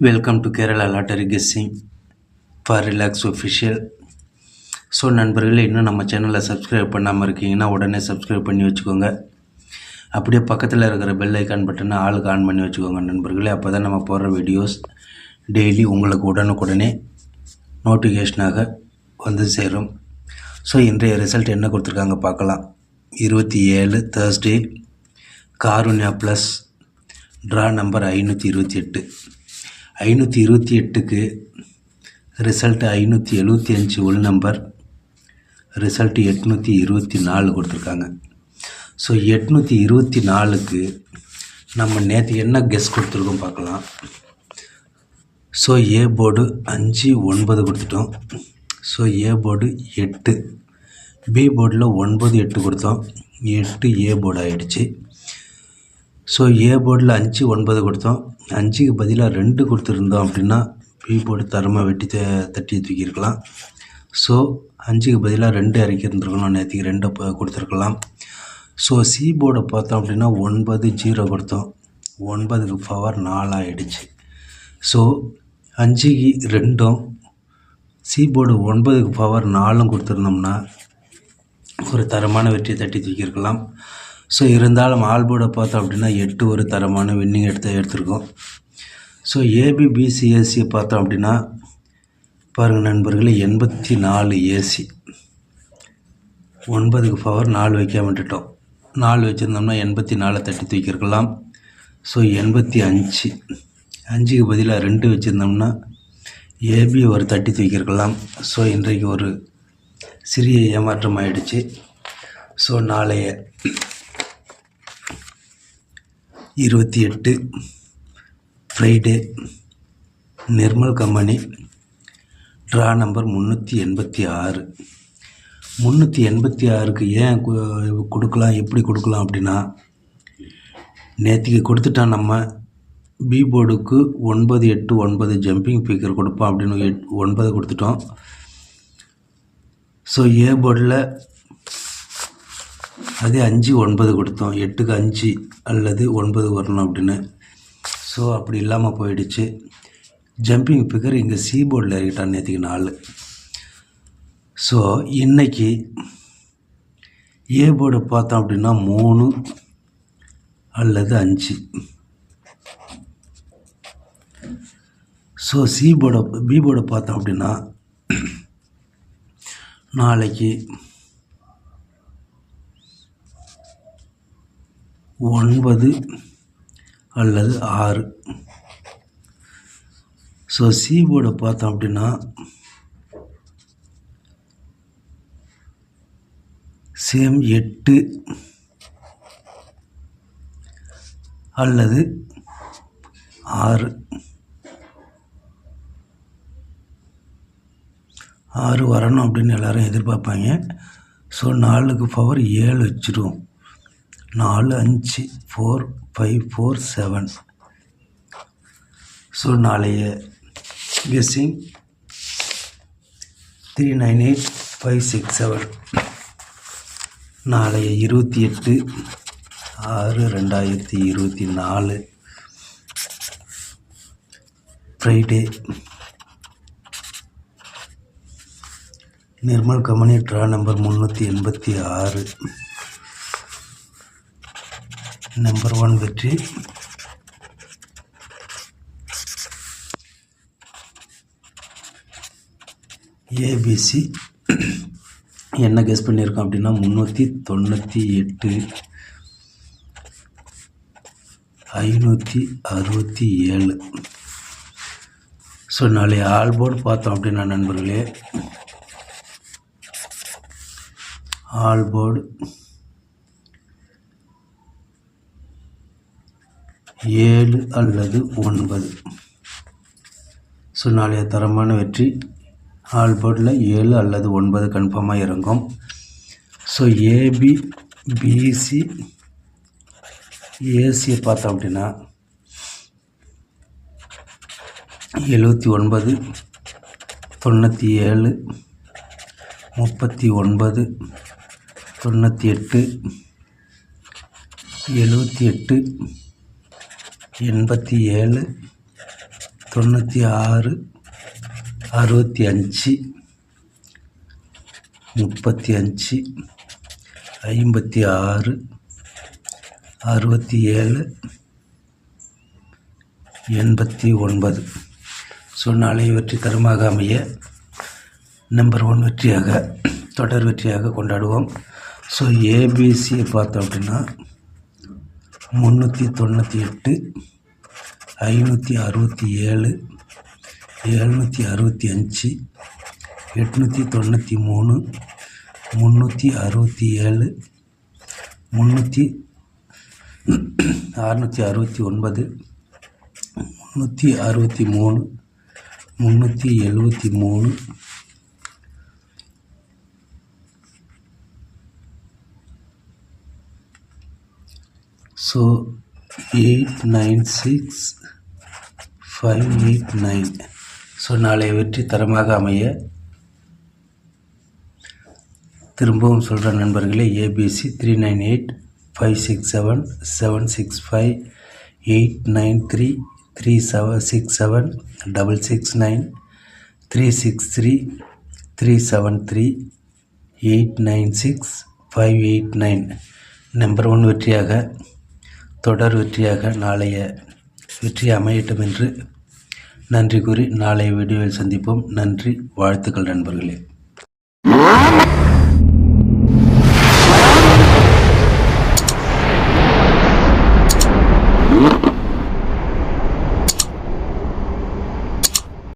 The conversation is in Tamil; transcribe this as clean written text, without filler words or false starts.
Welcome to Kerala lottery guessing for relax official. So நண்பர்களே, இன்னும் நம்ம சேனலை சப்ஸ்கிரைப் பண்ணாமல் இருக்கீங்கன்னா உடனே சப்ஸ்கிரைப் பண்ணி வச்சுக்கோங்க. அப்படியே பக்கத்தில் இருக்கிற பெல் ஐக்கான் பட்டனை ஆளுக்கு ஆன் பண்ணி வச்சுக்கோங்க நண்பர்களே. அப்போ தான் நம்ம போடுற வீடியோஸ் டெய்லி உங்களுக்கு உடனுக்குடனே நோட்டிஃபிகேஷனாக வந்து சேரும். ஸோ இன்றைய ரிசல்ட் என்ன கொடுத்துருக்காங்க பார்க்கலாம். 27 Thursday, Karunya plus draw number 528. 528க்கு ரிசல்ட்டு 575 உள் நம்பர், ரிசல்ட்டு 824 கொடுத்துருக்காங்க. ஸோ 824க்கு நம்ம நேற்று என்ன கெஸ் கொடுத்துருக்கோம் பார்க்கலாம். ஸோ ஏ போர்டு 5 9 கொடுத்துட்டோம். ஸோ ஏ போர்டு 8, பி போர்டில் 9 8 கொடுத்தோம். 8 ஏ போர்டு ஆகிடுச்சு. ஸோ ஏ போர்டில் 5 9 கொடுத்தோம். 5க்கு பதிலாக 2 கொடுத்துருந்தோம் அப்படின்னா பி போர்டு தரமாக வெட்டி தட்டி தூக்கியிருக்கலாம். ஸோ 5க்கு பதிலாக 2 இறக்கியிருந்துருக்கணும். நேற்றுக்கு 2 கொடுத்துருக்கலாம். ஸோ சி போர்டை பார்த்தோம் அப்படின்னா 9 0 கொடுத்தோம். 9க்கு பவர் 4 ஆகிடுச்சு. ஸோ 5க்கு 2ம் சி போர்டு 9க்கு பவர் 4 கொடுத்துருந்தோம்னா ஒரு தரமான வெற்றியை தட்டி தூக்கியிருக்கலாம். ஸோ இருந்தாலும் ஆல் போர்டை பார்த்தோம் அப்படின்னா 8 ஒரு தரமான வின்னிங் எடுத்திருக்கோம். ஸோ ஏபி பிசி ஏசியை பார்த்தோம் அப்படின்னா பாருங்கள் நண்பர்களே, 84 ஏசி. 9க்கு பவர் 4 வைக்காம விட்டுட்டோம். 4 வச்சுருந்தோம்னா 84 தட்டி தூக்கியிருக்கலாம். ஸோ 85, 5க்கு பதிலாக 2 வச்சுருந்தோம்னா ஏபி ஒரு தட்டி தூக்கியிருக்கலாம். ஸோ இன்றைக்கு ஒரு சிறிய ஏமாற்றம் ஆயிடுச்சு. ஸோ நாளைய 28 Friday, Nirmal company draw number 386. 386க்கு ஏன் கொடுக்கலாம், எப்படி கொடுக்கலாம் அப்படின்னா, நேற்றுக்கு கொடுத்துட்டான் நம்ம பி போர்டுக்கு 9 8 9 ஜம்பிங் பிக்கர் கொடுப்போம் அப்படின்னு 9 கொடுத்துட்டோம். ஸோ ஏ போர்டில் அதே 5 9 கொடுத்தோம். 8க்கு 5 அல்லது 9 வரணும் அப்படின்னு. ஸோ அப்படி இல்லாமல் போயிடுச்சு. ஜம்பிங் பிக்கர் இங்கே சி போர்டில் இறக்கிட்டான் நேற்றுக்கு 4. ஸோ இன்றைக்கி ஏ போர்டை பார்த்தோம் அப்படின்னா 3 அல்லது 5. ஸோ பி போர்டை பார்த்தோம் அப்படின்னா நாளைக்கு 9 அல்லது 6. ஸோ சி போர்டை பார்த்தோம் அப்படின்னா சேம் 8 அல்லது 6. 6 வரணும் அப்படின்னு எல்லோரும் எதிர்பார்ப்பாங்க. ஸோ 4க்கு பவர் 7 வச்சுருவோம். 4 5 4 5 4 7. ஸோ நாளைய கெஸ்ஸிங் 398 567. நாளைய 28 6 2024 Friday, Nirmal company draw number 386. Number 1 வெற்றி. ஏபிசி என்ன கெஸ் பண்ணியிருக்கோம் அப்படின்னா 398 567. ஸோ நாளைய ஆல் போர்டு பார்த்தோம் அப்படின்னா நண்பர்களே, ஆல் போர்டு 7 அல்லது 9. ஸோ நாளைய தரமான வெற்றி. ஆல் போர்டில் 7 அல்லது 9 கன்ஃபார்மாக இறங்கும். ஸோ ஏபி பிசி ஏசியை பார்த்தோம் அப்படின்னா 79 97 39 98 78 87 96 65 35 56 67 89. ஸோ நாளை வெற்றி தரமாக அமைய நம்பர் 1 வெற்றியாக தொடர் வெற்றியாக கொண்டாடுவோம். ஸோ ஏபிசியை பார்த்தோம் அப்படின்னா 398 567 765 893 367 669 363 373 ஸோ 896 589. ஸோ நாளை வெற்றி தரமாக அமைய திரும்பவும் சொல்கிற நண்பர்களே, ஏபிசி 398 567 765 893 3767 669 363 373 896 589. நம்பர் 1 வெற்றியாக தொடர் வெற்றியாக நாளைய வெற்றி அமையட்டும் என்று நன்றி கூறி நாளைய வீடியோவில் சந்திப்போம். நன்றி, வாழ்த்துக்கள் நண்பர்களே.